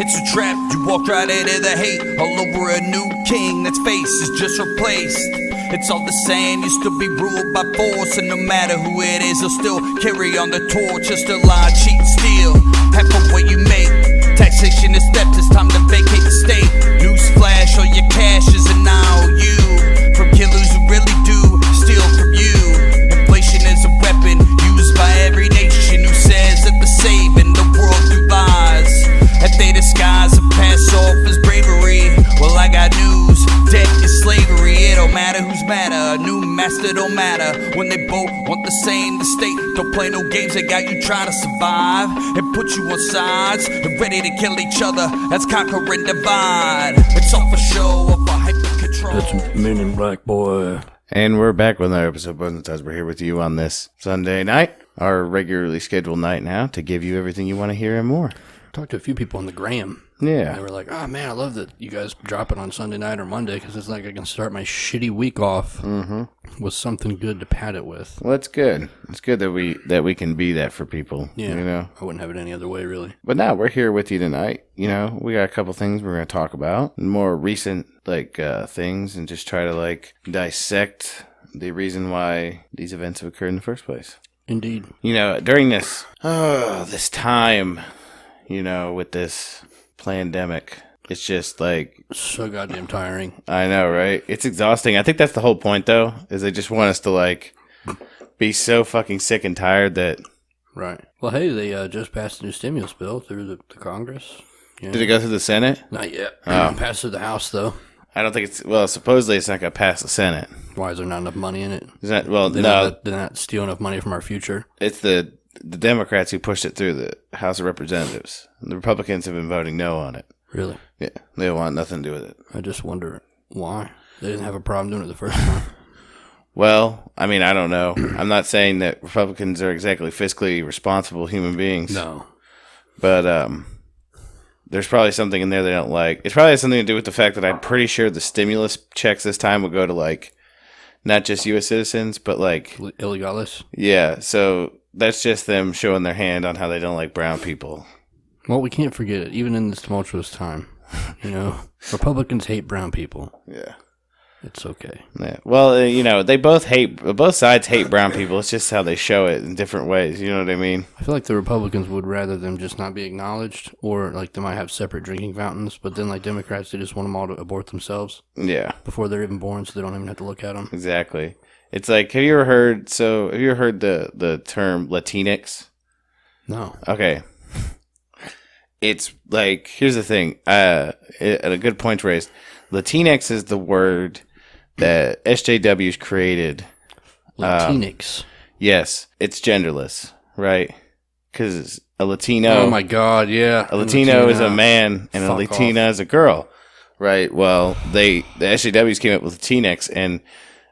It's a trap, you walk right into the hate. All over a new king that's face is just replaced. It's all the same, you still be ruled by force. And no matter who it is, they'll still carry on the torch. Just a lie, cheat, steal, half of what you make. Taxation is theft, it's time to vacate the state. Newsflash, all your cash is an IOU. From killers who really do steal from you. Inflation is a weapon used by every nation who says that they're saving the world through lies. That they disguise and pass off as bravery. Well, I got news, debt is slavery. It don't matter who's madder, a new master don't matter. When they both want the same, the state don't play no games. They got you trying to survive and put you on sides and ready to kill each other. That's conquer and divide. It's all for show, or for hyper control. That's Men in Black, boy. And we're back with another episode of Bones and Ties. We're here with you on this Sunday night, our regularly scheduled night now, to give you everything you want to hear and more. Talked to a few people on the gram. Yeah. They were like, oh man, I love that you guys drop it on Sunday night or Monday because it's like I can start my shitty week off with something good to pad it with. Well, it's good. It's good that we can be that for people. Yeah. You know? I wouldn't have it any other way, really. But now we're here with you tonight. You know, we got a couple things we're going to talk about. More recent, things and just try to, dissect the reason why these events have occurred in the first place. Indeed. You know, during this time, you know, with this pandemic, it's just so goddamn tiring. I know, right? It's exhausting. I think that's the whole point, though, is they just want us to, be so fucking sick and tired that... Right. Well, hey, they just passed a new stimulus bill through the Congress. Yeah. Did it go through the Senate? Not yet. Oh. Passed through the House, though. I don't think it's... Well, supposedly it's not going to pass the Senate. Why is there not enough money in it? They're not stealing enough money from our future. It's the Democrats who pushed it through the House of Representatives. The Republicans have been voting no on it. Really? Yeah, they don't want nothing to do with it. I just wonder why. They didn't have a problem doing it the first time. Well, I mean, I don't know. I'm not saying that Republicans are exactly fiscally responsible human beings. No. But there's probably something in there they don't like. It probably has something to do with the fact that I'm pretty sure the stimulus checks this time will go to, not just U.S. citizens, but, illegales? Yeah, so that's just them showing their hand on how they don't like brown people. Well, we can't forget it, even in this tumultuous time. You know, Republicans hate brown people. Yeah. It's okay. Yeah. Well, you know, both sides hate brown people. It's just how they show it in different ways. You know what I mean? I feel like the Republicans would rather them just not be acknowledged, or they might have separate drinking fountains, but then Democrats, they just want them all to abort themselves. Yeah. Before they're even born, so they don't even have to look at them. Exactly. It's have you ever heard the term Latinx? No. Okay. It's here's the thing. At a good point raised, Latinx is the word that SJWs created. Latinx. Yes, it's genderless, right? Because a Latino. Oh my God! Yeah, a Latino is a man, and a Latina is a girl, right? Well, the SJWs came up with Latinx, and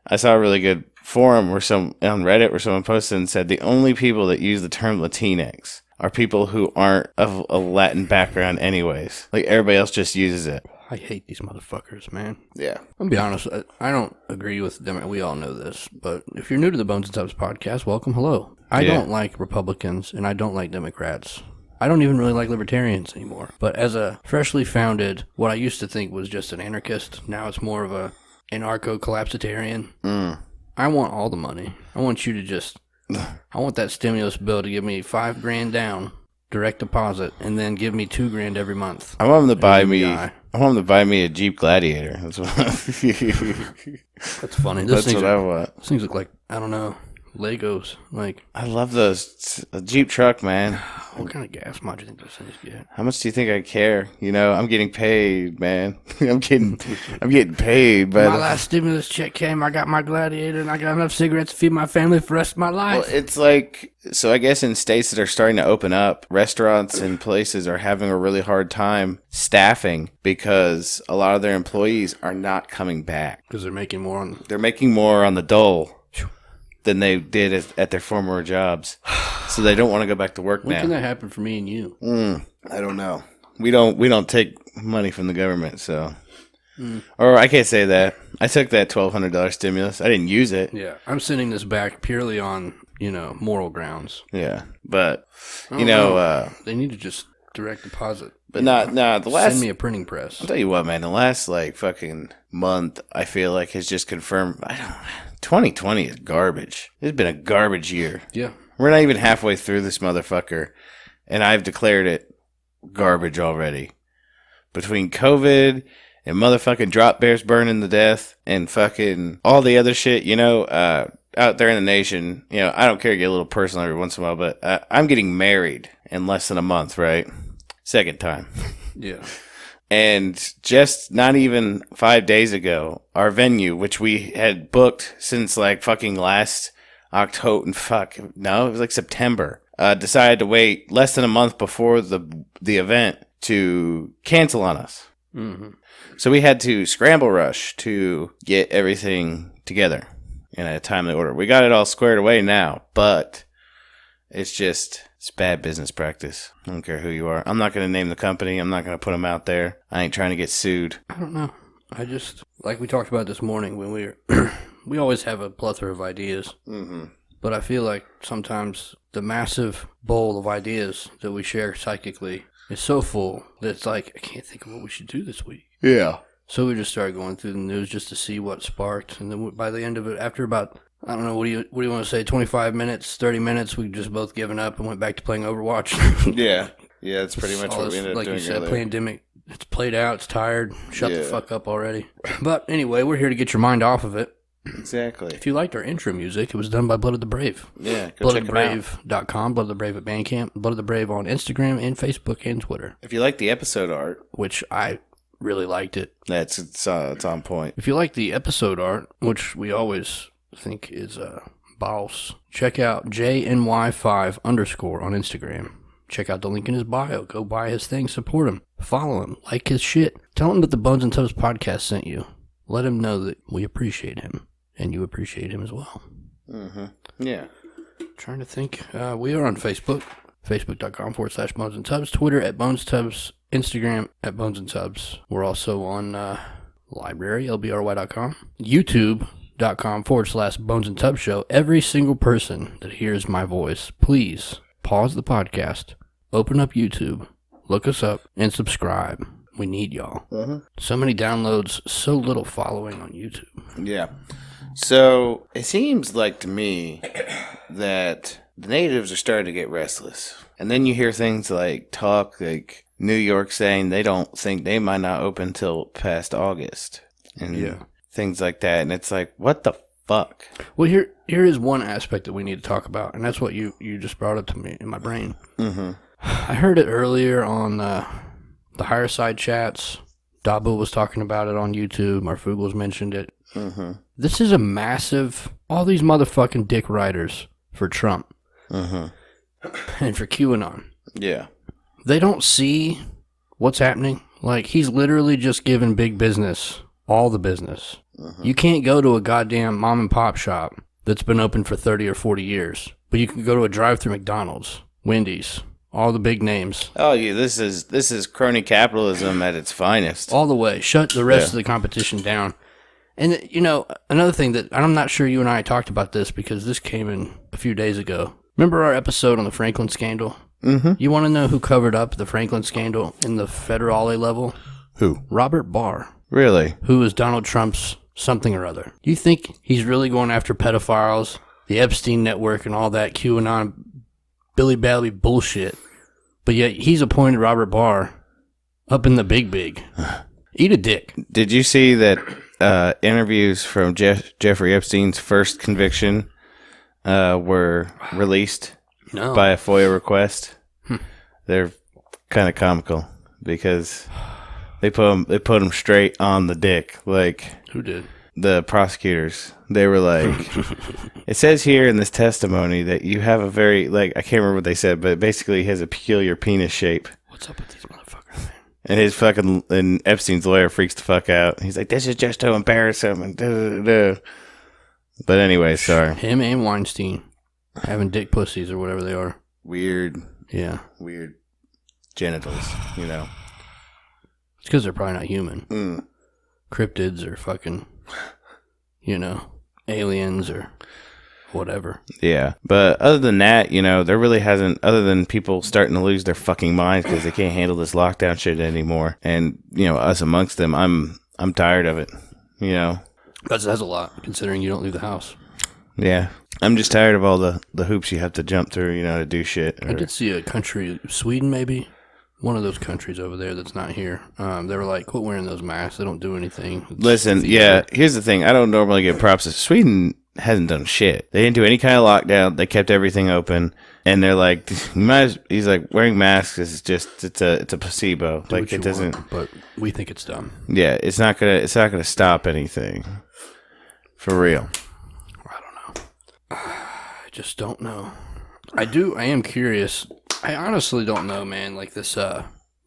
I saw a really good forum on Reddit where someone posted and said the only people that use the term Latinx are people who aren't of a Latin background, anyways. Everybody else just uses it. I hate these motherfuckers, man. Yeah. I'm gonna be honest, I don't agree with them. We all know this, but if you're new to the Bones and Tubs podcast, welcome, hello. I don't like Republicans, and I don't like Democrats. I don't even really like libertarians anymore. But as a freshly founded, what I used to think was just an anarchist, now it's more of a anarcho-collapsitarian. I want all the money. I want you to just... I want that stimulus bill to give me $5,000 down, direct deposit, and then give me $2,000 every month. I want them to buy me. I want them to buy me a Jeep Gladiator. That's what. That's funny. That's what I want. These things look like, I don't know, Legos. I love those. A Jeep truck, man. What kind of gas mod do you think those things get? How much do you think I care? You know, I'm getting paid, man. I'm getting paid. But my last stimulus check came. I got my Gladiator, and I got enough cigarettes to feed my family for the rest of my life. Well, it's so I guess in states that are starting to open up, restaurants and places are having a really hard time staffing because a lot of their employees are not coming back. Because they're making more on... They're making more on the dole than they did at their former jobs. So they don't want to go back to work now. When can that happen for me and you? I don't know. We don't take money from the government, so... Or I can't say that. I took that $1,200 stimulus. I didn't use it. Yeah, I'm sending this back purely on, moral grounds. Yeah, but, they need to just direct deposit. But the last... Send me a printing press. I'll tell you what, man. The last, like, fucking month, I feel like, has just confirmed... 2020 is garbage. It's been a garbage year. Yeah. We're not even halfway through this motherfucker, and I've declared it garbage already. Between COVID and motherfucking drop bears burning to death and fucking all the other shit, out there in the nation, I don't care to get a little personal every once in a while, but I'm getting married in less than a month, right? Second time. Yeah. And just not even 5 days ago, our venue, which we had booked since like fucking last October, it was like September, decided to wait less than a month before the event to cancel on us. Mm-hmm. So we had to scramble rush to get everything together in a timely order. We got it all squared away now, but it's bad business practice. I don't care who you are. I'm not going to name the company. I'm not going to put them out there. I ain't trying to get sued. I don't know. I just, like we talked about this morning when we always have a plethora of ideas. Mm-hmm. But I feel like sometimes the massive bowl of ideas that we share psychically is so full that it's like, I can't think of what we should do this week. Yeah. So we just started going through the news just to see what sparked. And then by the end of it, after about, I don't know, what do you want to say, 25 minutes, 30 minutes, we just both given up and went back to playing Overwatch. Yeah. Yeah, that's pretty much what we ended up doing. Like you said, earlier. pandemic, it's played out, it's tired, shut the fuck up already. But anyway, we're here to get your mind off of it. Exactly. If you liked our intro music, it was done by Blood of the Brave. Yeah, go check it out. BloodofTheBrave.com, Blood of the Brave at Bandcamp, Blood of the Brave on Instagram and Facebook and Twitter. If you like the episode art, which I really liked it. It's on point. If you like the episode art, which we always think is boss, check out JNY5_ on Instagram. Check out the link in his bio. Go buy his thing, support him, follow him, like his shit. Tell him that the Bones and Tubs podcast sent you. Let him know that we appreciate him. And you appreciate him as well. Mm-hmm. Yeah. Trying to think. We are on Facebook. Facebook.com/Bones and Tubs. Twitter at Bones Tubs. Instagram at Bones and Tubs. We're also on library, lbry.com. YouTube.com/Bones and Tubs Show. Every single person that hears my voice, please pause the podcast, open up YouTube, look us up, and subscribe. We need y'all. Mm-hmm. So many downloads, so little following on YouTube. Yeah. So it seems like to me that the natives are starting to get restless. And then you hear things like New York saying they don't think they might not open till past August. And things like that. And it's like, what the fuck? Well, here is one aspect that we need to talk about. And that's what you just brought up to me in my brain. Mm-hmm. I heard it earlier on the higher side chats. Dabu was talking about it on YouTube. Marfoogle's mentioned it. Mm-hmm. This is a massive... All these motherfucking dick riders for Trump. Mm-hmm. And for QAnon. Yeah. They don't see what's happening. Like, he's literally just giving big business all the business. Mm-hmm. You can't go to a goddamn mom and pop shop that's been open for 30 or 40 years. But you can go to a drive-through McDonald's, Wendy's, all the big names. Oh, yeah, this is crony capitalism at its finest. All the way. Shut the rest of the competition down. And, another thing that, I'm not sure you and I talked about this because this came in a few days ago. Remember our episode on the Franklin scandal? Mm-hmm. You want to know who covered up the Franklin scandal in the federale level? Who? Robert Barr. Really? Who is Donald Trump's something or other. Do you think he's really going after pedophiles, the Epstein network, and all that QAnon Billy Bally bullshit? But yet he's appointed Robert Barr up in the big. Eat a dick. Did you see that interviews from Jeffrey Epstein's first conviction were released by a FOIA request? They're kind of comical because they put him straight on the dick. Like, who did? The prosecutors. They were like, it says here in this testimony that you have a very, I can't remember what they said, but basically he has a peculiar penis shape. What's up with these motherfuckers, man? And Epstein's lawyer freaks the fuck out. He's like, this is just to embarrass him. And da. But anyway, sorry. Him and Weinstein having dick pussies or whatever they are. Weird. Yeah. Weird genitals, It's because they're probably not human. Mm. Cryptids or fucking, aliens or whatever. Yeah. But other than that, there really hasn't, other than people starting to lose their fucking minds because they can't handle this lockdown shit anymore. And, us amongst them, I'm tired of it, That's a lot, considering you don't leave the house. Yeah. I'm just tired of all the hoops you have to jump through, to do shit. I did see a country, Sweden maybe, one of those countries over there that's not here. They were like, quit wearing those masks. They don't do anything. Listen, here's the thing. I don't normally get props. Sweden hasn't done shit. They didn't do any kind of lockdown. They kept everything open. And they're like, he's like, wearing masks is just, it's a placebo. Like, it doesn't. But we think it's dumb. Yeah, it's not gonna stop anything. For real. I just don't know. I am curious. I honestly don't know, man. Like this,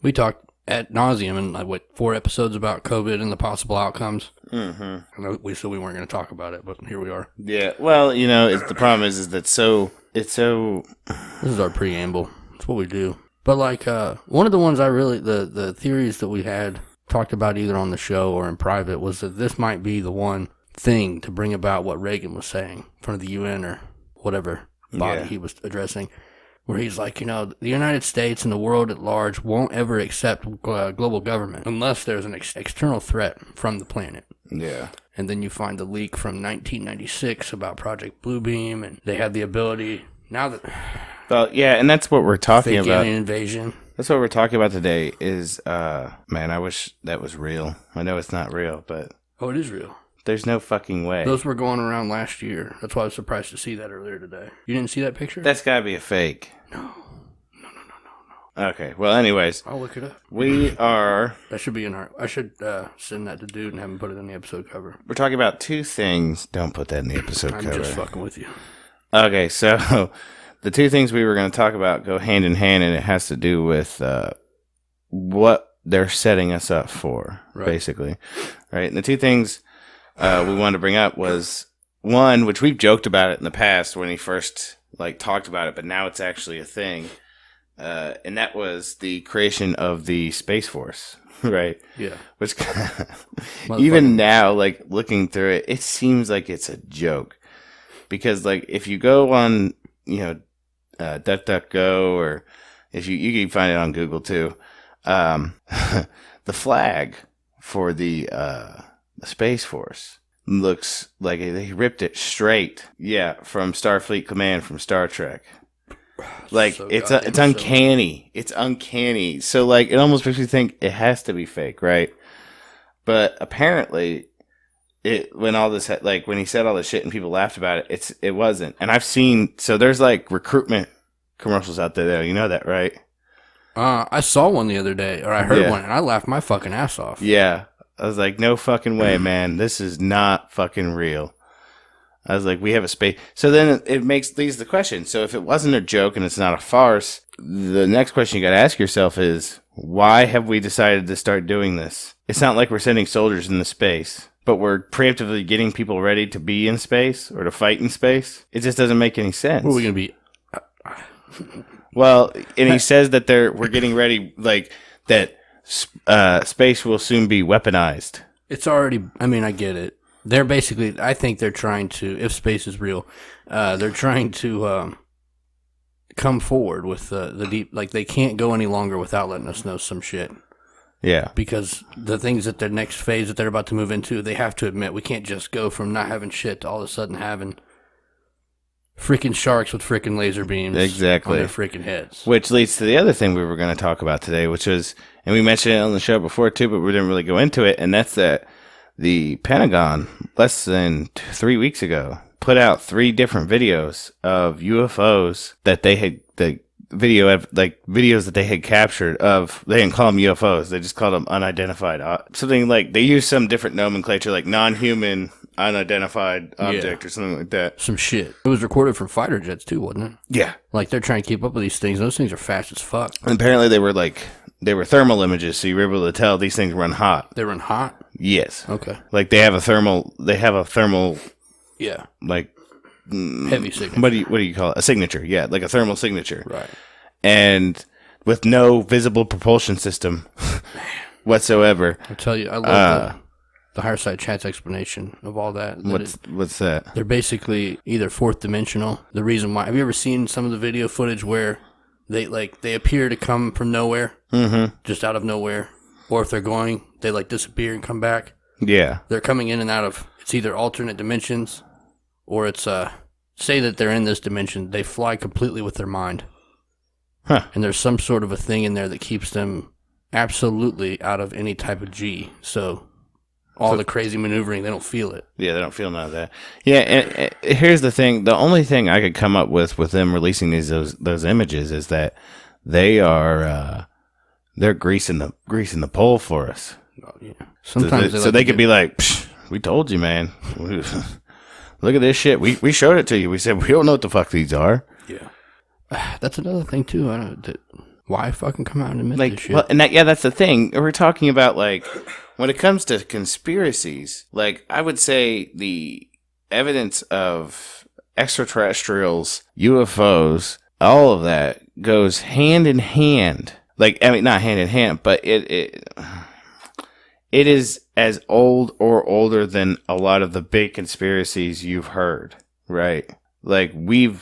we talked ad nauseum in 4 episodes about COVID and the possible outcomes. Mm-hmm. We said we weren't going to talk about it, but here we are. Yeah. Well, the problem is that it's so. This is our preamble. It's what we do. But one of the ones the theories that we had talked about either on the show or in private was that this might be the one thing to bring about what Reagan was saying in front of the UN or whatever body he was addressing, where he's like, the United States and the world at large won't ever accept global government unless there's an external threat from the planet. Yeah. And then you find the leak from 1996 about Project Bluebeam, and they had the ability now that. Well, yeah, and that's what we're talking fake about. Alien invasion. That's what we're talking about today. Is man, I wish that was real. I know it's not real, but it is real. There's no fucking way. Those were going around last year. That's why I was surprised to see that earlier today. You didn't see that picture? That's gotta be a fake. No. Okay. Well, anyways, I'll look it up. We are. That should be in our. I should send that to Dude and have him put it in the episode cover. We're talking about 2 things. Don't put that in the episode cover. I'm just fucking with you. Okay, so the 2 things we were going to talk about go hand in hand, and it has to do with what they're setting us up for, basically. Right. And the 2 things we wanted to bring up was one, which we've joked about it in the past when he first talked about it, but now it's actually a thing. And that was the creation of the Space Force, right? Yeah. Which even now, looking through it, it seems like it's a joke. Because, if you go on, DuckDuckGo, or if you can find it on Google too, the flag for the Space Force looks like they ripped it straight, from Starfleet Command from Star Trek. It's uncanny. It's uncanny. So it almost makes me think it has to be fake, right? But apparently, when all this when he said all this shit and people laughed about it, it wasn't. And I've seen there's recruitment commercials out there. You know that, right? I saw one the other day, or I heard one, and I laughed my fucking ass off. Yeah, I was like, no fucking way, man. This is not fucking real. I was like, we have a space. So then it leads the question. So if it wasn't a joke and it's not a farce, the next question you got to ask yourself is, why have we decided to start doing this? It's not like we're sending soldiers into space, but we're preemptively getting people ready to be in space or to fight in space. It just doesn't make any sense. What are we going to be? Well, and he says that we're getting ready, that space will soon be weaponized. It's already, I get it. They're basically, I think they're trying to, if space is real, they're trying to come forward with the deep, they can't go any longer without letting us know some shit. Yeah. Because the things that their next phase that they're about to move into, they have to admit, we can't just go from not having shit to all of a sudden having freaking sharks with freaking laser beams on their freaking heads. Which leads to the other thing we were going to talk about today, which was, and we mentioned it on the show before too, but we didn't really go into it, and that's that the Pentagon, less than 3 weeks ago, put out 3 different videos of UFOs that they had, videos that they had captured of, they didn't call them UFOs, they just called them unidentified, something they used some different nomenclature, like non-human unidentified object or something like that. Some shit. It was recorded from fighter jets too, wasn't it? Yeah. They're trying to keep up with these things. Those things are fast as fuck. And apparently they were thermal images, so you were able to tell these things run hot. They run hot? Yes. Okay. They have a thermal. Yeah. Heavy signature. What do you call it? A signature. Yeah, a thermal signature. Right. And with no visible propulsion system whatsoever. I tell you, I love the higher side chat's explanation of all that. What's that? They're basically either fourth dimensional. The reason why, have you ever seen some of the video footage where they appear to come from nowhere, just out of nowhere, or if they're going, they disappear and come back. Yeah, they're coming in and out of. It's either alternate dimensions, or it's say that they're in this dimension. They fly completely with their mind, and there's some sort of a thing in there that keeps them absolutely out of any type of G. So the crazy maneuvering, they don't feel it. Yeah, they don't feel none of that. Yeah, and here's the thing. The only thing I could come up with them releasing those images is that they're greasing the pole for us. Oh, yeah. Sometimes so they could be like, we told you, man. Look at this shit. We showed it to you. We said, we don't know what the fuck these are. Yeah. That's another thing, too. Why fucking come out and admit this shit? Well, and that's the thing. We're talking about, when it comes to conspiracies, I would say the evidence of extraterrestrials, UFOs, all of that goes hand in hand. Not hand in hand, but it is as old or older than a lot of the big conspiracies you've heard, right? Maybe,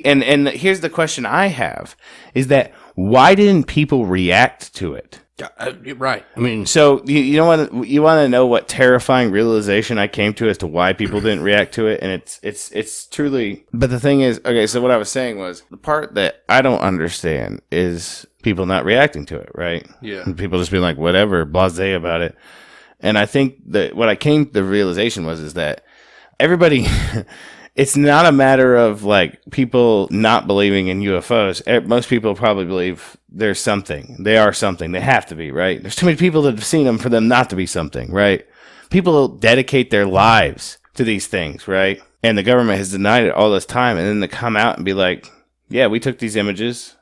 and here's the question I have, is that why didn't people react to it? Right. I mean, so you want to know what terrifying realization I came to as to why people didn't react to it, and it's truly. But the thing is, okay. So what I was saying was the part that I don't understand is people not reacting to it, right? Yeah. And people just being like whatever, blasé about it. And I think that what I came to the realization is that everybody. It's not a matter of people not believing in UFOs. Most people probably believe there's something. They are something. They have to be, right? There's too many people that have seen them for them not to be something, right? People dedicate their lives to these things, right? And the government has denied it all this time. And then they come out and be like, yeah, we took these images,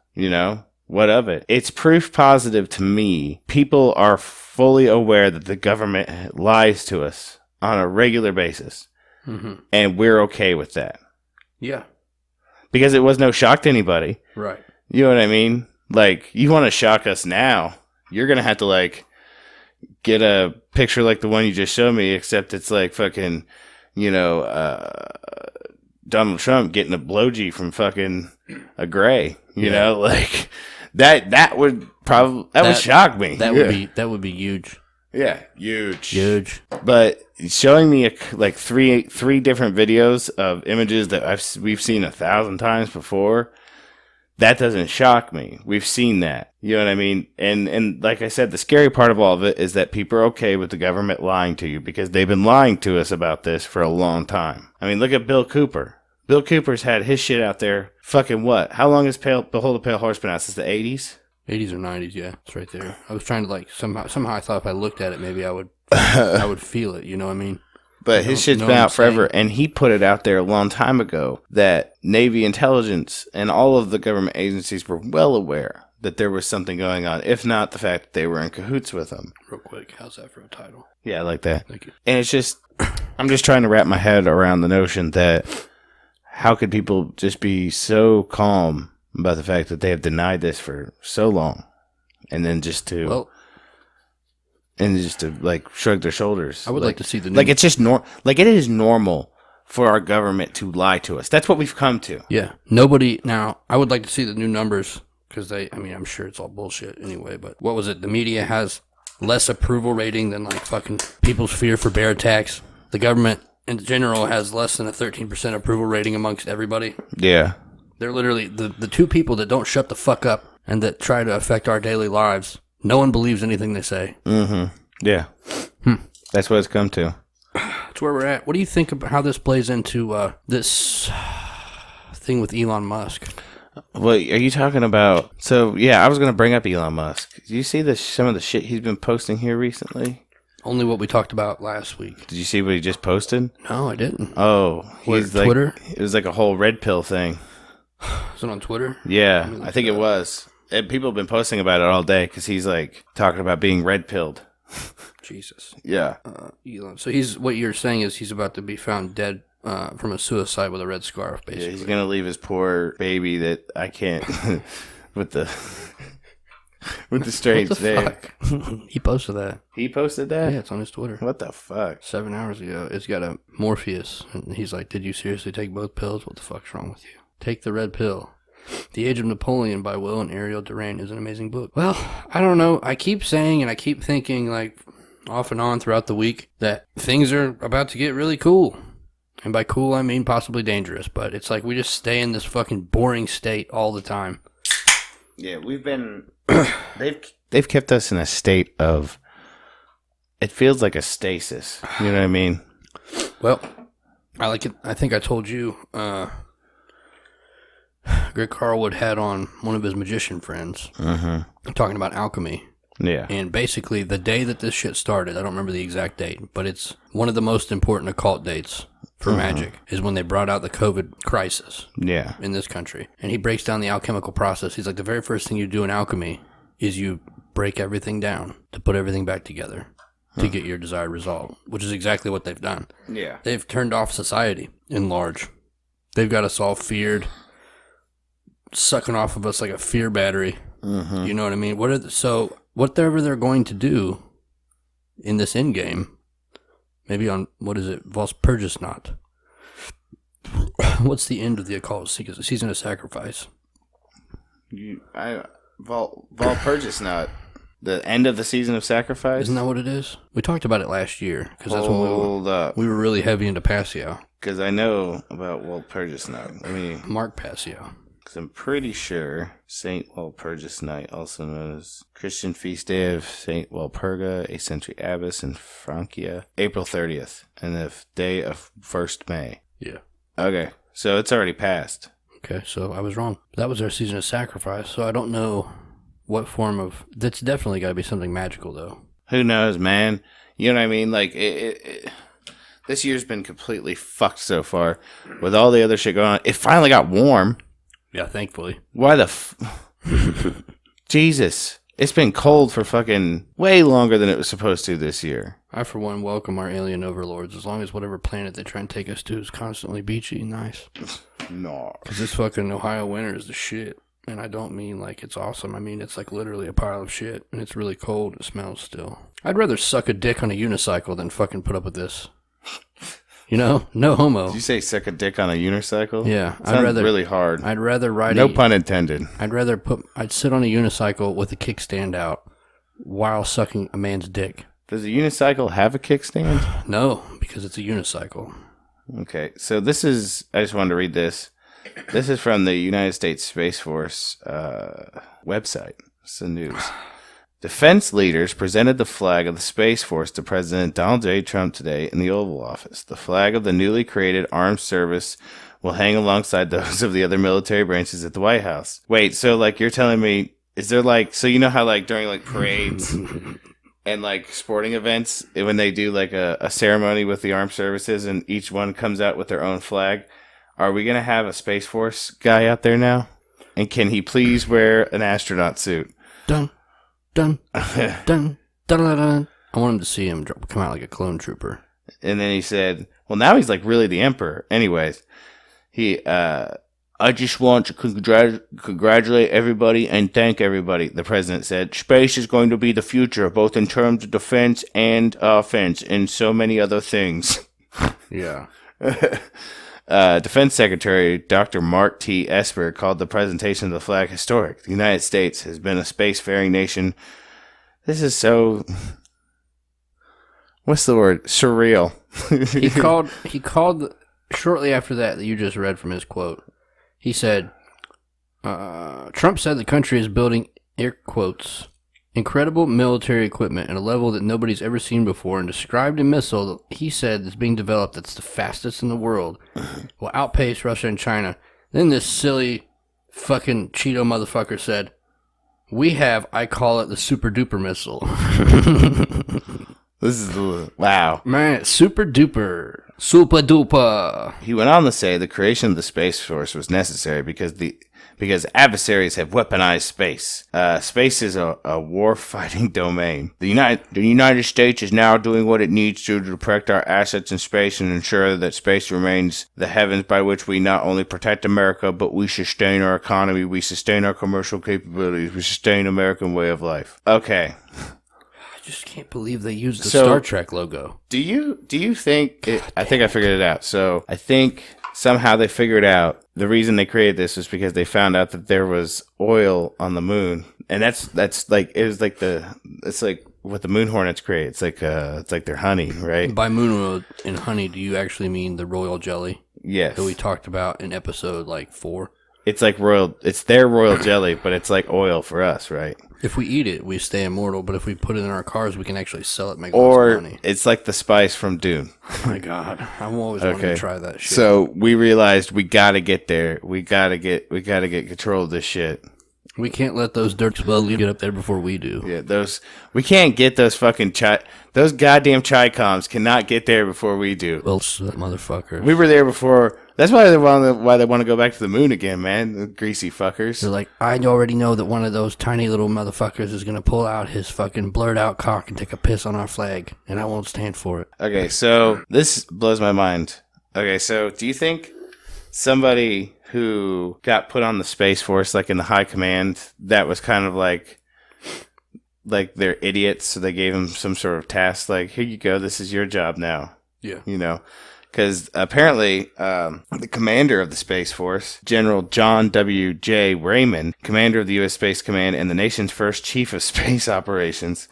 what of it? It's proof positive to me. People are fully aware that the government lies to us on a regular basis. Mm-hmm. And we're okay with that. Yeah. Because it was no shock to anybody. Right. You know what I mean? You want to shock us now, you're going to have to, get a picture like the one you just showed me, except it's fucking, Donald Trump getting a blowgie from fucking a gray. You know? That would probably, would shock me. That would be huge. Yeah, huge. Huge. But showing me three different videos of images that we've seen 1,000 times before, that doesn't shock me. We've seen that. You know what I mean? And like I said, the scary part of all of it is that people are okay with the government lying to you because they've been lying to us about this for a long time. I mean, look at Bill Cooper. Bill Cooper's had his shit out there. Fucking what? How long has Behold the Pale Horse been out? Since the 80s? 80s or 90s, yeah. It's right there. I was trying to somehow I thought if I looked at it, maybe I would feel it, you know what I mean? But his shit's been out forever, and he put it out there a long time ago that Navy intelligence and all of the government agencies were well aware that there was something going on, if not the fact that they were in cahoots with them. Real quick, how's that for a title? Yeah, I like that. Thank you. And it's just, I'm just trying to wrap my head around the notion that how could people just be so calm about the fact that they have denied this for so long, and then just to shrug their shoulders. I would like to see the new... it's just it is normal for our government to lie to us. That's what we've come to. Yeah. Nobody now. I would like to see the new numbers because I'm sure it's all bullshit anyway. But what was it? The media has less approval rating than fucking people's fear for bear attacks. The government in general has less than a 13% approval rating amongst everybody. Yeah. They're literally the two people that don't shut the fuck up and that try to affect our daily lives. No one believes anything they say. Mm-hmm. Yeah. That's what it's come to. That's where we're at. What do you think about how this plays into this thing with Elon Musk? Well, are you talking about... So, yeah, I was going to bring up Elon Musk. Did you see some of the shit he's been posting here recently? Only what we talked about last week. Did you see what he just posted? No, I didn't. Oh. He's Twitter? It was a whole red pill thing. Is it on Twitter? Yeah, I think it was. And people have been posting about it all day because he's talking about being red pilled. Jesus. Yeah. Elon. So what you're saying is he's about to be found dead from a suicide with a red scarf, basically. Yeah, he's going to leave his poor baby that I can't with the... with the strange name. Fuck? He posted that. He posted that? Yeah, it's on his Twitter. What the fuck? 7 hours ago. It's got a Morpheus. And he's like, did you seriously take both pills? What the fuck's wrong with you? Take the red pill. The Age of Napoleon by Will and Ariel Durant is an amazing book. Well, I don't know. I keep saying and I keep thinking, like, off and on throughout the week, that things are about to get really cool. And by cool, I mean possibly dangerous. But it's like we just stay in this fucking boring state all the time. Yeah, we've been... They've kept us in a state of... It feels like a stasis. You know what I mean? Well, I like it. I think I told you... Greg Carlwood had on one of his magician friends talking about alchemy. Yeah. And basically, the day that this shit started, I don't remember the exact date, but it's one of the most important occult dates for magic, is when they brought out the COVID crisis in this country. And he breaks down the alchemical process. He's like, the very first thing you do in alchemy is you break everything down to put everything back together to get your desired result, which is exactly what they've done. Yeah. They've turned off society in large. They've got us all feared, sucking off of us like a fear battery. You know what I mean? So whatever they're going to do in this end game, maybe on, what is it, Valpurgisnacht. What's the end of the occult season of sacrifice? Valpurgisnacht. The end of the season of sacrifice? Isn't that what it is? We talked about it last year, because that's when we were really heavy into Passio. Because I know about Walpurgisnacht. Mark Passio. Because I'm pretty sure St. Walpurgisnacht, also known as Christian Feast Day of St. Walpurga, a century abbess in Francia, April 30th, and the day of 1st May. Yeah. Okay, so it's already passed. Okay, so I was wrong. That was their season of sacrifice, so I don't know what form of... That's definitely got to be something magical, though. Who knows, man? You know what I mean? Like, this year's been completely fucked so far with all the other shit going on. It finally got warm. Yeah, thankfully. Why the Jesus. It's been cold for fucking way longer than it was supposed to this year. I, for one, welcome our alien overlords, as long as whatever planet they try and take us to is constantly beachy and nice. No. Because this fucking Ohio winter is the shit. And I don't mean like it's awesome. I mean it's like literally a pile of shit. And it's really cold. It smells still. I'd rather suck a dick on a unicycle than fucking put up with this. You know? No homo. Did you say suck a dick on a unicycle? Yeah. Sounds really hard. I'd rather ride No pun intended. I'd sit on a unicycle with a kickstand out while sucking a man's dick. Does a unicycle have a kickstand? No, because it's a unicycle. Okay. So I just wanted to read this. This is from the United States Space Force website. It's the news. Defense leaders presented the flag of the Space Force to President Donald J. Trump today in the Oval Office. The flag of the newly created armed service will hang alongside those of the other military branches at the White House. Wait, so like you're telling me, is there like, so you know how like during like parades and like sporting events, when they do like a ceremony with the armed services and each one comes out with their own flag, are we going to have a Space Force guy out there now? And can he please wear an astronaut suit? Dun, dun, dun, dun, dun, dun. I want him to see him come out like a clone trooper. And then he said, well, now he's like really the emperor. Anyways, I just want to congratulate everybody and thank everybody, the president said. Space is going to be the future, both in terms of defense and offense and so many other things. Yeah. Defense Secretary Dr. Mark T. Esper called the presentation of the flag historic. The United States has been a spacefaring nation. This is so... What's the word? Surreal. He called shortly after that you just read from his quote. He said, Trump said the country is building, air quotes, incredible military equipment at a level that nobody's ever seen before, and described a missile that he said is being developed that's the fastest in the world, will outpace Russia and China. Then this silly fucking Cheeto motherfucker said, we have, I call it the super duper missile. This is wow. Man, super duper. Super duper. He went on to say the creation of the Space Force was necessary because because adversaries have weaponized space. Space is a war-fighting domain. The United States is now doing what it needs to protect our assets in space and ensure that space remains the heavens by which we not only protect America, but we sustain our economy, we sustain our commercial capabilities, we sustain American way of life. Okay. I just can't believe they used the Star Trek logo. Do you think... I think I figured it out. So I think somehow they figured out the reason they created this was because they found out that there was oil on the moon. And that's like... It was like it's like what the moon hornets create. It's like their honey, right? By moon oil and honey, do you actually mean the royal jelly? Yes. That we talked about in episode 4? It's like it's their royal jelly, but it's like oil for us, right? If we eat it, we stay immortal, but if we put it in our cars, we can actually sell it and make lots of money. Or it's like the spice from Dune. Oh my God. I'm always wanting to try that shit. So we realized we gotta get there. We gotta get control of this shit. We can't let those Dirks Buggy get up there before we do. Yeah, we can't get those fucking those goddamn Chi-Coms cannot get there before we do. Well, motherfucker. We were there before. That's why they want to go back to the moon again, man. The greasy fuckers. They're like, I already know that one of those tiny little motherfuckers is going to pull out his fucking blurred out cock and take a piss on our flag, and I won't stand for it. Okay, so this blows my mind. Okay, so do you think somebody who got put on the Space Force, like in the high command, that was kind of like they're idiots, so they gave him some sort of task, like, here you go, this is your job now. Yeah. You know? Because apparently the commander of the Space Force, General John W. J. Raymond, commander of the U.S. Space Command and the nation's first chief of space operations,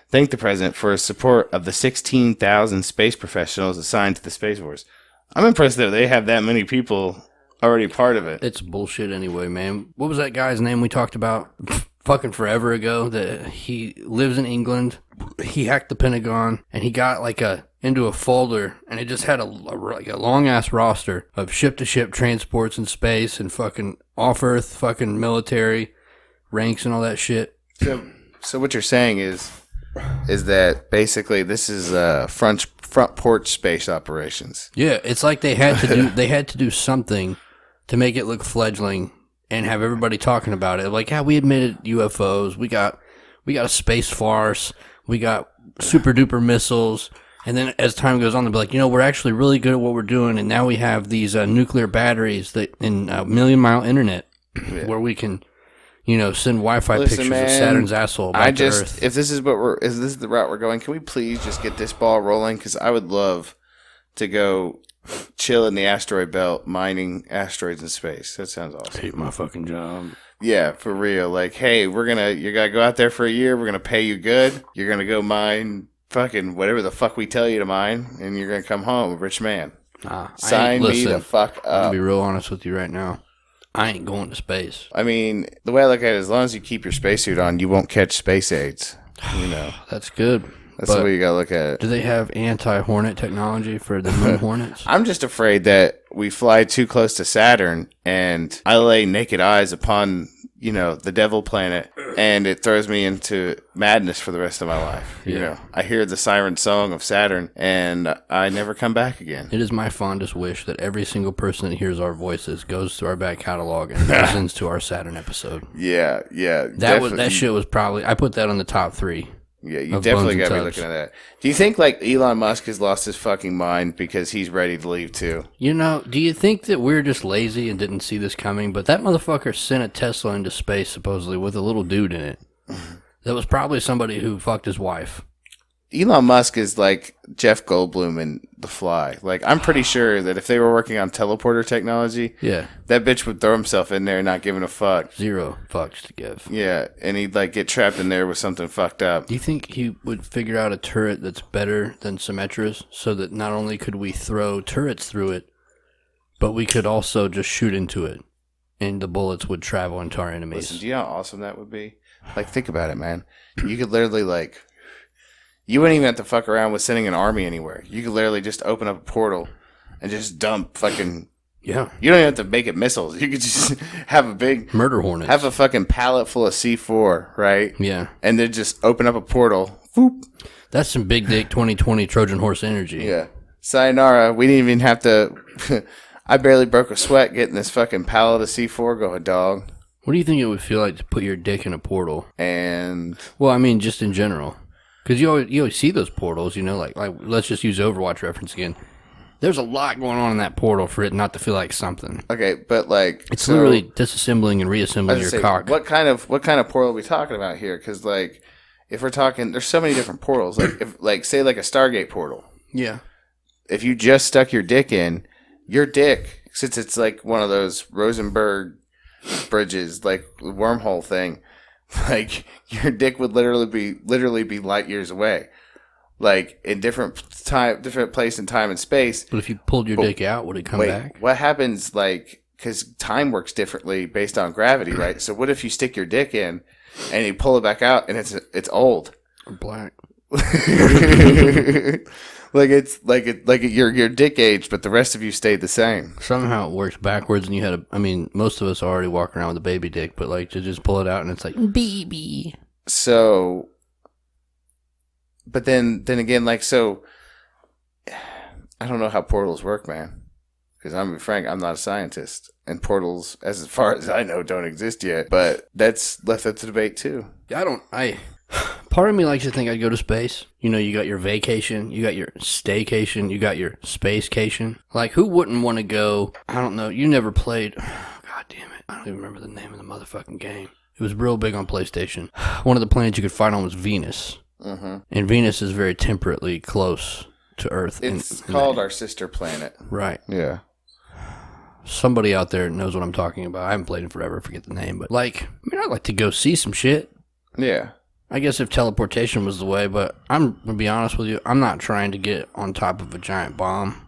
thanked the president for his support of the 16,000 space professionals assigned to the Space Force. I'm impressed that they have that many people already part of it. It's bullshit anyway, man. What was that guy's name we talked about fucking forever ago? That he lives in England. He hacked the Pentagon, and he got into a folder, and it just had a long ass roster of ship to ship transports in space and fucking off Earth fucking military ranks and all that shit. So what you're saying is that basically this is front porch space operations. Yeah, it's like they had to do something to make it look fledgling and have everybody talking about it. Like, we admitted UFOs, we got a space farce, we got super duper missiles, and then as time goes on, they'll be like, we're actually really good at what we're doing, and now we have these nuclear batteries that in a million-mile internet where we can, send Wi-Fi pictures of Saturn's asshole back to Earth. If this is the route we're going, can we please just get this ball rolling? Because I would love to go chill in the asteroid belt, mining asteroids in space. That sounds awesome. Hate my fucking job. Yeah, for real. Like, hey, you gotta go out there for a year. We're gonna pay you good. You're gonna go mine fucking whatever the fuck we tell you to mine, and you're gonna come home a rich man. Sign me the fuck up. I'm gonna be real honest with you right now. I ain't going to space. I mean, the way I look at it, as long as you keep your spacesuit on, you won't catch space AIDS. That's good. That's the way you gotta look at it. Do they have anti-Hornet technology for the moon Hornets? I'm just afraid that we fly too close to Saturn and I lay naked eyes upon, the devil planet, and it throws me into madness for the rest of my life. Yeah. I hear the siren song of Saturn and I never come back again. It is my fondest wish that every single person that hears our voices goes to our back catalog and listens to our Saturn episode. Yeah. That shit was probably, I put that on the top 3. Yeah, you definitely got to be looking at that. Do you think, Elon Musk has lost his fucking mind because he's ready to leave, too? Do you think that we're just lazy and didn't see this coming? But that motherfucker sent a Tesla into space, supposedly, with a little dude in it. That was probably somebody who fucked his wife. Elon Musk is like Jeff Goldblum in The Fly. I'm pretty sure that if they were working on teleporter technology, that bitch would throw himself in there not giving a fuck. 0 fucks to give. Yeah, and he'd get trapped in there with something fucked up. Do you think he would figure out a turret that's better than Symmetra's so that not only could we throw turrets through it, but we could also just shoot into it and the bullets would travel into our enemies? Listen, do you know how awesome that would be? Think about it, man. You could literally you wouldn't even have to fuck around with sending an army anywhere. You could literally just open up a portal and just dump fucking... Yeah. You don't even have to make it missiles. You could just have a big... Murder hornets. Have a fucking pallet full of C4, right? Yeah. And then just open up a portal. Whoop. That's some big dick 2020 Trojan horse energy. Yeah. Sayonara. We didn't even have to... I barely broke a sweat getting this fucking pallet of C4 going, dog. What do you think it would feel like to put your dick in a portal? And well, I mean, just in general, because you always see those portals. You know, like let's just use Overwatch reference again. There's a lot going on in that portal for it not to feel like something. okay, but like It's literally disassembling and reassembling your cock. What kind of portal are we talking about here? Because like, if we're talking, there's so many different portals. Like, if like say like a Stargate portal. Yeah. If you just stuck your dick in, your dick, since it's like one of those Rosenberg bridges, like wormhole thing, like your dick would literally be light years away. Like in different place in time and space. But if you pulled your dick out, would it come back? What happens, like, because time works differently based on gravity, right? So what if you stick your dick in and you pull it back out and it's old Or black? like your dick aged, but the rest of you stayed the same. Somehow it works backwards, and you had most of us already walk around with a baby dick, but like to just pull it out and it's like baby. So. But then again, like, so, I don't know how portals work, man. Because I'm frank, I'm not a scientist. And portals, as far as I know, don't exist yet. But that's left up to debate, too. Part of me likes to think I'd go to space. You know, you got your vacation, you got your staycation, you got your spacecation. Like, who wouldn't want to go? I don't know. You never played. God damn it. I don't even remember the name of the motherfucking game. It was real big on PlayStation. One of the planets you could fight on was Venus. Mm-hmm. And Venus is very temperately close to Earth. It's called our sister planet. Right. Yeah. Somebody out there knows what I'm talking about. I haven't played in forever. I forget the name. But, like, I'd like to go see some shit. Yeah. I guess if teleportation was the way, but I'm going to be honest with you, I'm not trying to get on top of a giant bomb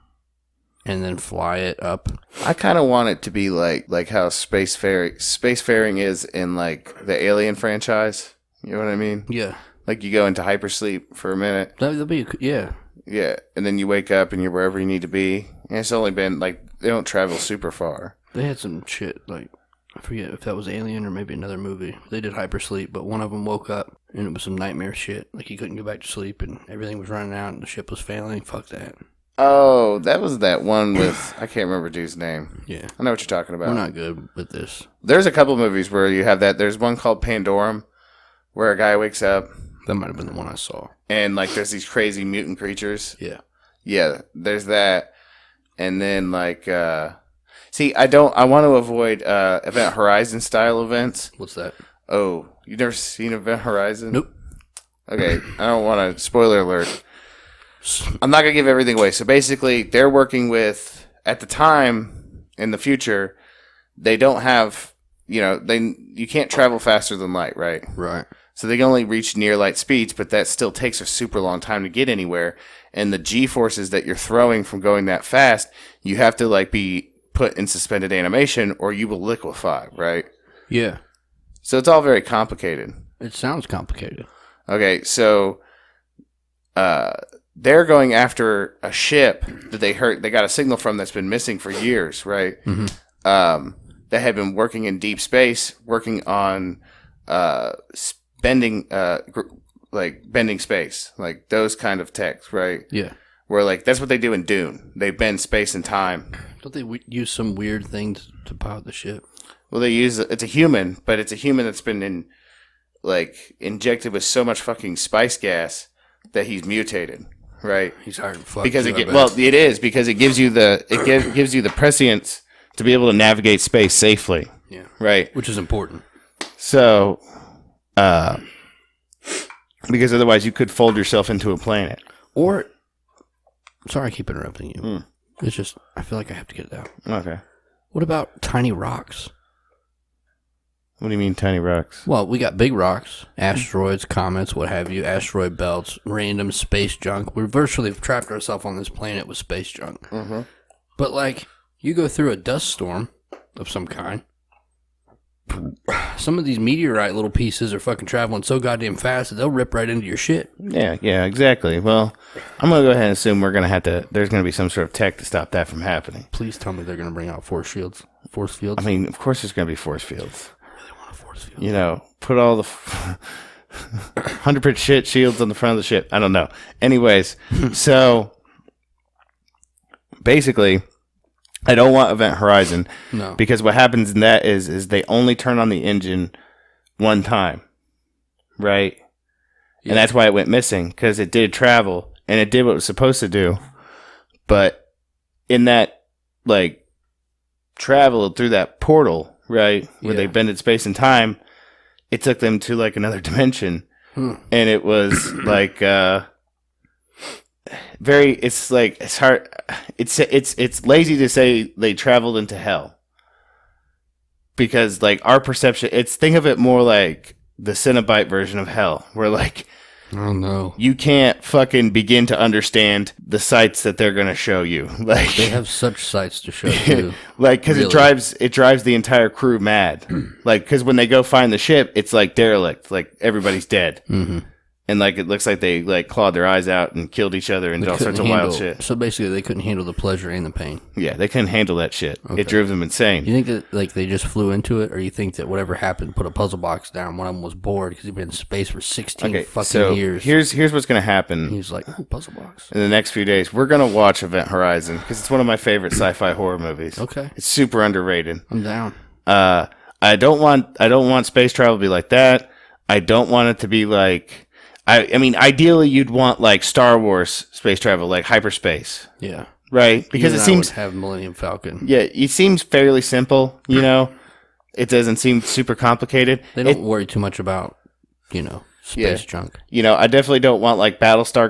and then fly it up. I kind of want it to be like how spacefaring is in, like, the Alien franchise. You know what I mean? Yeah. Like, you go into hypersleep for a minute. That'll be, yeah. Yeah, and then you wake up and you're wherever you need to be. And it's only been, like, they don't travel super far. They had some shit, like, I forget if that was Alien or maybe another movie. They did hypersleep, but one of them woke up and it was some nightmare shit. Like, he couldn't go back to sleep and everything was running out and the ship was failing. Fuck that. Oh, that was that one with, I can't remember dude's name. Yeah. I know what you're talking about. We're not good with this. There's a couple movies where you have that. There's one called Pandorum where a guy wakes up. That might have been the one I saw. And, like, there's these crazy mutant creatures. Yeah. Yeah, there's that. And then, like, see, I want to avoid Event Horizon style events. What's that? Oh, you've never seen Event Horizon? Nope. Okay, I don't want to, spoiler alert. I'm not going to give everything away. So basically, they're working with, at the time, in the future, they don't have, you can't travel faster than light, right? Right. So they can only reach near light speeds, but that still takes a super long time to get anywhere. And the G-forces that you're throwing from going that fast, you have to, like, be put in suspended animation or you will liquefy, right? Yeah. So it's all very complicated. It sounds complicated. Okay, so they're going after a ship that they got a signal from that's been missing for years, right? Mm-hmm. That had been working in deep space, working on bending space, like those kind of techs, right? Yeah. Where, like, that's what they do in Dune. They bend space and time. Don't they use some weird thing to pilot the ship? Well, it's a human, but it's a human that's been injected with so much fucking spice gas that he's mutated, right? He's hard to fuck. Because it is because it gives you gives you the prescience to be able to navigate space safely. Yeah. Right. Which is important. So, because otherwise you could fold yourself into a planet. Or, sorry I keep interrupting you. It's just, I feel like I have to get it out. Okay. What about tiny rocks? What do you mean tiny rocks? Well, we got big rocks, asteroids, comets, what have you, asteroid belts, random space junk. We virtually have trapped ourselves on this planet with space junk. Mm-hmm. But, like, you go through a dust storm of some kind. Some of these meteorite little pieces are fucking traveling so goddamn fast that they'll rip right into your shit. Yeah, exactly. Well, I'm going to go ahead and assume there's going to be some sort of tech to stop that from happening. Please tell me they're going to bring out force fields. I mean, of course there's going to be force fields. I really want a force field. Put all the 100% shit shields on the front of the ship. I don't know. Anyways, so basically, I don't want Event Horizon. No. Because what happens in that is they only turn on the engine one time. Right? Yeah. And that's why it went missing. Because it did travel. And it did what it was supposed to do. But in that, like, travel through that portal, right? Where they bended space and time, it took them to, like, another dimension. And it was, like, it's hard. It's lazy to say they traveled into hell. Because, like, our perception, think of it more like the Cenobite version of hell. Where, like, oh no, you can't fucking begin to understand the sights that they're gonna show you. Like, they have such sights to show you. Like, because it drives the entire crew mad. Like, because when they go find the ship, it's like derelict, like everybody's dead. Mm-hmm. And, like, it looks like they, like, clawed their eyes out and killed each other and did all sorts of wild shit. So, basically, they couldn't handle the pleasure and the pain. Yeah, they couldn't handle that shit. Okay. It drove them insane. You think that, like, they just flew into it? Or you think that whatever happened, put a puzzle box down, one of them was bored because he'd been in space for 16 years. Here's what's going to happen. He's like, oh, puzzle box. In the next few days, we're going to watch Event Horizon because it's one of my favorite sci-fi horror movies. Okay. It's super underrated. I'm down. I don't want space travel to be like that. I don't want it to be like... I mean, ideally, you'd want, like, Star Wars space travel, like hyperspace. Yeah. Right? Because it seems... have Millennium Falcon. Yeah, it seems fairly simple, you know? It doesn't seem super complicated. They don't worry too much about, space junk. I definitely don't want, like, Battlestar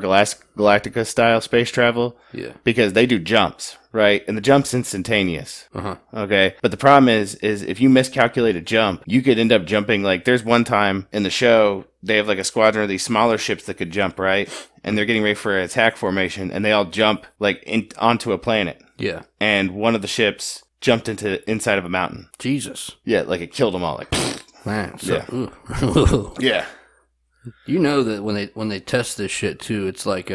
Galactica style space travel. Yeah. Because they do jumps, right? And the jump's instantaneous. Uh-huh. Okay? But the problem is if you miscalculate a jump, you could end up jumping, like, there's one time in the show... They have, like, a squadron of these smaller ships that could jump, right? And they're getting ready for an attack formation, and they all jump, like, onto a planet. Yeah. And one of the ships jumped inside of a mountain. Jesus. Yeah, like, it killed them all. Like, man. So, yeah. Yeah. You know that when they test this shit, too, it's like,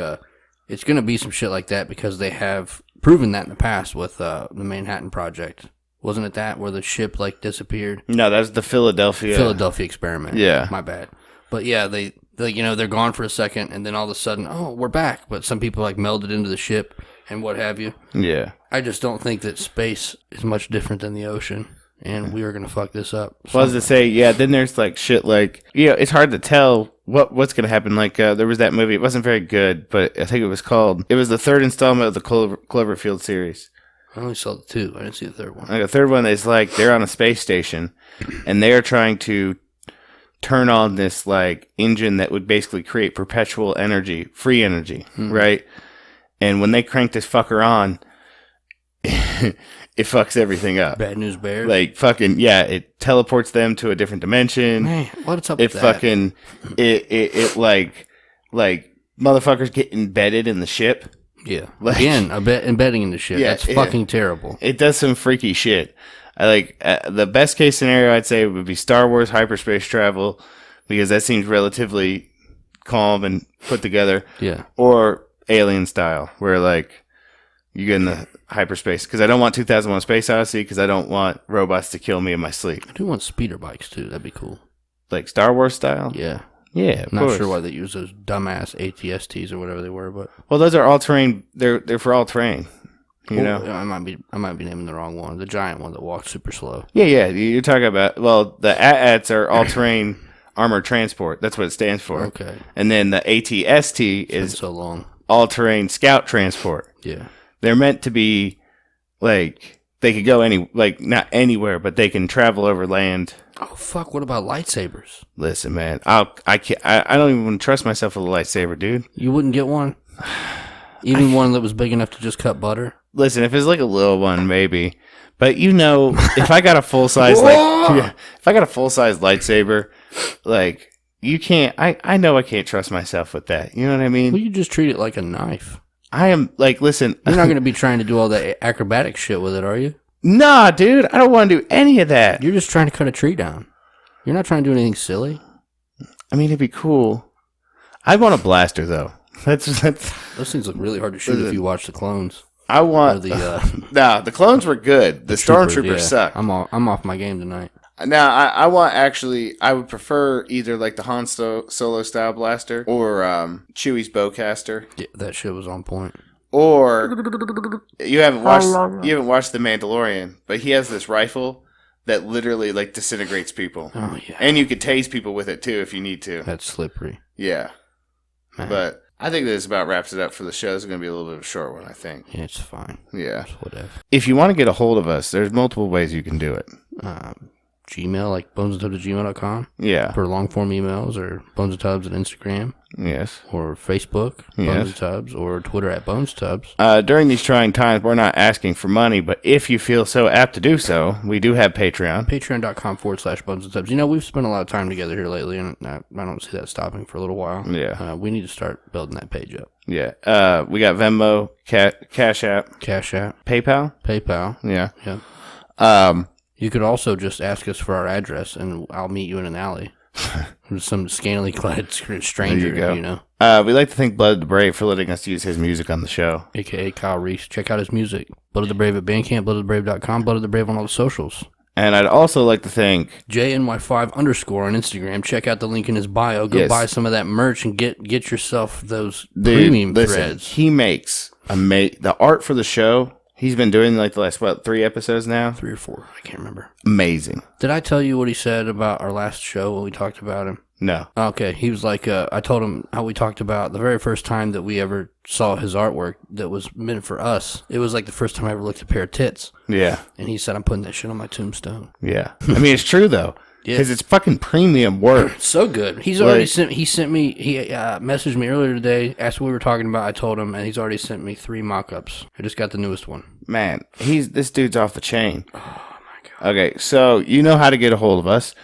it's going to be some shit like that because they have proven that in the past with the Manhattan Project. Wasn't it that where the ship, like, disappeared? No, that was the Philadelphia experiment. Yeah. My bad. But yeah, they they're gone for a second, and then all of a sudden, oh, we're back. But some people like melded into the ship and what have you. Yeah. I just don't think that space is much different than the ocean, and we are gonna fuck this up. Well, as I say, yeah. Then there's like shit like it's hard to tell what's gonna happen. Like there was that movie. It wasn't very good, but I think it was the third installment of the Cloverfield series. I only saw the two. I didn't see the third one. Like the third one is like they're on a space station, and they're trying to turn on this like engine that would basically create perpetual energy, free energy, right? And when they crank this fucker on, it fucks everything up. Bad News Bears? Like fucking it teleports them to a different dimension. Man, what's up with that? Fucking it like motherfuckers get embedded in the ship. Yeah. Like, again, embedding in the ship. Yeah, that's fucking terrible. It does some freaky shit. I like the best case scenario I'd say would be Star Wars hyperspace travel because that seems relatively calm and put together. Yeah. Or Alien style where like you get in the hyperspace because I don't want 2001 Space Odyssey because I don't want robots to kill me in my sleep. I do want speeder bikes too. That'd be cool. Like Star Wars style? Yeah. Yeah, I'm not sure why they use those dumbass ATSTs or whatever they were, but those are all terrain. They're for all terrain. You know, I might be naming the wrong one. The giant one that walks super slow. Yeah. You're talking about the AT-ATs are all terrain armored transport. That's what it stands for. Okay. And then the ATST is so long all terrain scout transport. Yeah. They're meant to be like they could go not anywhere, but they can travel over land. Oh fuck! What about lightsabers? Listen, man, I don't even trust myself with a lightsaber, dude. You wouldn't get one, even one that was big enough to just cut butter. Listen, if it's like a little one, maybe. But if I got a full size if I got a full size lightsaber, like you can't. I know I can't trust myself with that. You know what I mean? Well, you just treat it like a knife. I am like, listen. You're not going to be trying to do all that acrobatic shit with it, are you? Nah, dude. I don't want to do any of that. You're just trying to cut a tree down. You're not trying to do anything silly. I mean, it'd be cool. I want a blaster though. That's those things look really hard to shoot if you watch the clones. I want the clones were good. The stormtroopers suck. I'm off my game tonight. Now I would prefer either like the Han Solo style blaster or Chewie's bowcaster. Yeah, that shit was on point. Or you haven't watched The Mandalorian, but he has this rifle that literally like disintegrates people. Oh yeah. And you could tase people with it too if you need to. That's slippery. Yeah. Man. But I think this about wraps it up for the show. It's going to be a little bit of a short one, I think. Yeah, it's fine. Yeah. It's whatever. If you want to get a hold of us, there's multiple ways you can do it. Gmail, like bonesandtubs@gmail.com. Yeah. For long form emails, or Bones and Tubs on Instagram. Yes. Or Facebook, Yes. Bones and Tubs, or Twitter @BonesTubs. During these trying times, we're not asking for money, but if you feel so apt to do so, we do have Patreon. Patreon.com/Bones and Tubs. You know, we've spent a lot of time together here lately, and I don't see that stopping for a little while. Yeah. We need to start building that page up. Yeah. We got Venmo, Cash App, PayPal. Yeah. Yeah. You could also just ask us for our address, and I'll meet you in an alley. With some scantily clad stranger, you know. We'd like to thank Blood of the Brave for letting us use his music on the show. A.K.A. Kyle Reese. Check out his music. Blood of the Brave at Bandcamp, bloodofthebrave.com, Blood of the Brave on all the socials. And I'd also like to thank JNY5_ on Instagram. Check out the link in his bio. Go buy some of that merch and get yourself those premium threads. He makes the art for the show. He's been doing like the last, 3 episodes now? 3 or 4. I can't remember. Amazing. Did I tell you what he said about our last show when we talked about him? No. Okay. He was like, I told him how we talked about the very first time that we ever saw his artwork that was meant for us. It was like the first time I ever looked at a pair of tits. Yeah. And he said, I'm putting that shit on my tombstone. Yeah. I mean, it's true, though. Yeah. Because it's fucking premium work. So good. He's already sent me, he messaged me earlier today, asked what we were talking about. I told him, and he's already sent me 3 mock-ups. I just got the newest one. Man, this dude's off the chain. Oh, my God. Okay, so you know how to get a hold of us.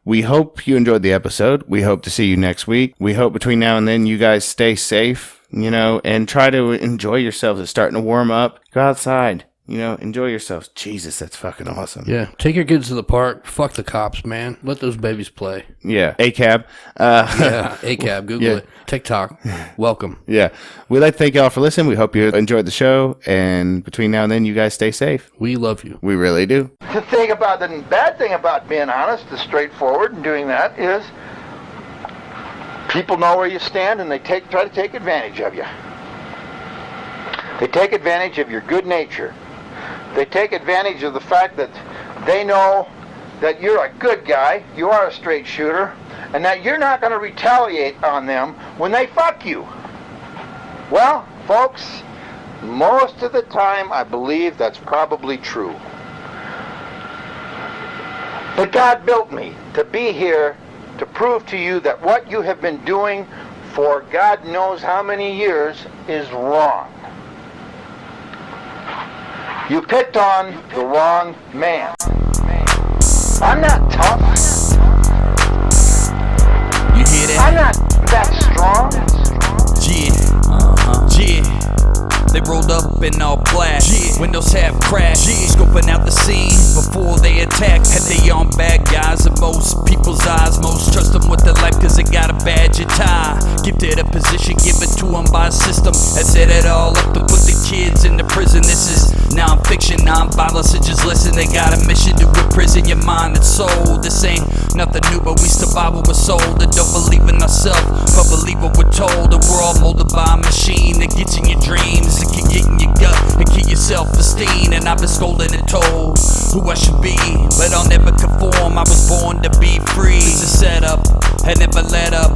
We hope you enjoyed the episode. We hope to see you next week. We hope between now and then you guys stay safe, and try to enjoy yourselves. It's starting to warm up. Go outside. Enjoy yourselves. Jesus, that's fucking awesome. Yeah. Take your kids to the park. Fuck the cops, man. Let those babies play. Yeah. ACAB. Yeah. ACAB. Google it. TikTok. Welcome. Yeah. We'd like to thank y'all for listening. We hope you enjoyed the show. And between now and then, you guys stay safe. We love you. We really do. The bad thing about being honest is straightforward and doing that is people know where you stand and they try to take advantage of you. They take advantage of your good nature. They take advantage of the fact that they know that you're a good guy, you are a straight shooter, and that you're not going to retaliate on them when they fuck you. Well, folks, most of the time I believe that's probably true. But God built me to be here to prove to you that what you have been doing for God knows how many years is wrong. You picked on the wrong man. I'm not tough. You hear that? I'm not that strong. Yeah. Yeah. They rolled up in all black, windows half cracked, scoping out the scene before they attack. Had they on bad guys in most people's eyes. Most trust them with their life cause they got a badge and tie. Gifted a position given to them by a system that set it all up to put the kids into prison. This is non-fiction, non-violence, so just listen. They got a mission to imprison your mind and soul. This ain't nothing new, but we survive what we're sold. And don't believe in ourselves, but believe what we're told. And we're all molded by a machine that gets in your dreams. It can get in your gut and keep your self-esteem. And I've been scolded and told who I should be, but I'll never conform. I was born to be free. It's a setup, I never let up.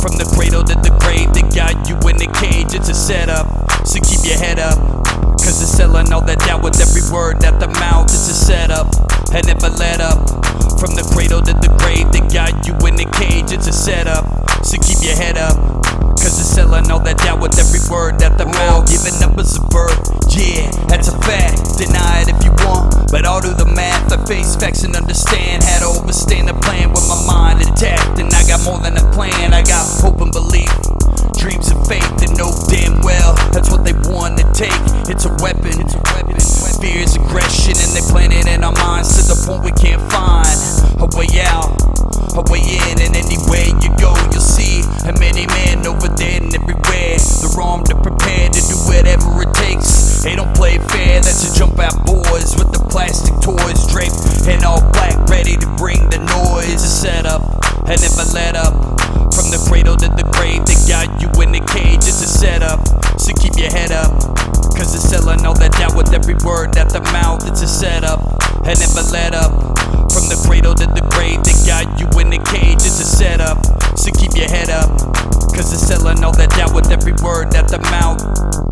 From the cradle to the grave, they got you in the cage. It's a setup, so keep your head up. Cause they're selling all that doubt with every word at the mouth. It's a setup, I never let up. From the cradle to the grave, they got you in the cage. It's a setup, so keep your head up. Cause they're selling all that doubt with every word at the mouth. Giving numbers a birth, yeah, that's a fact. Deny it if you want, but I'll do the math. I face facts and understand. Had to overstand the plan with my mind intact. And I got more than a plan, I got hope and belief, dreams and faith, and know damn well that's what they want to take. It's a weapon, fear is aggression, and they plant it in our minds to the point we can't find a way out, a way in. And anywhere you go, you'll see how many men over there and everywhere. They're armed and prepared to do whatever it takes. They don't play fair, that's a jump out boys with the plastic toys draped in all black, ready to bring the noise. A setup, I never let up. From the cradle to the grave, they got you in the cage. It's a setup, so keep your head up. Cause it's selling all that doubt with every word at the mouth. It's a setup, and never let up. From the cradle to the grave, they got you in the cage. It's a setup, so keep your head up. Cause it's selling all that doubt with every word at the mouth.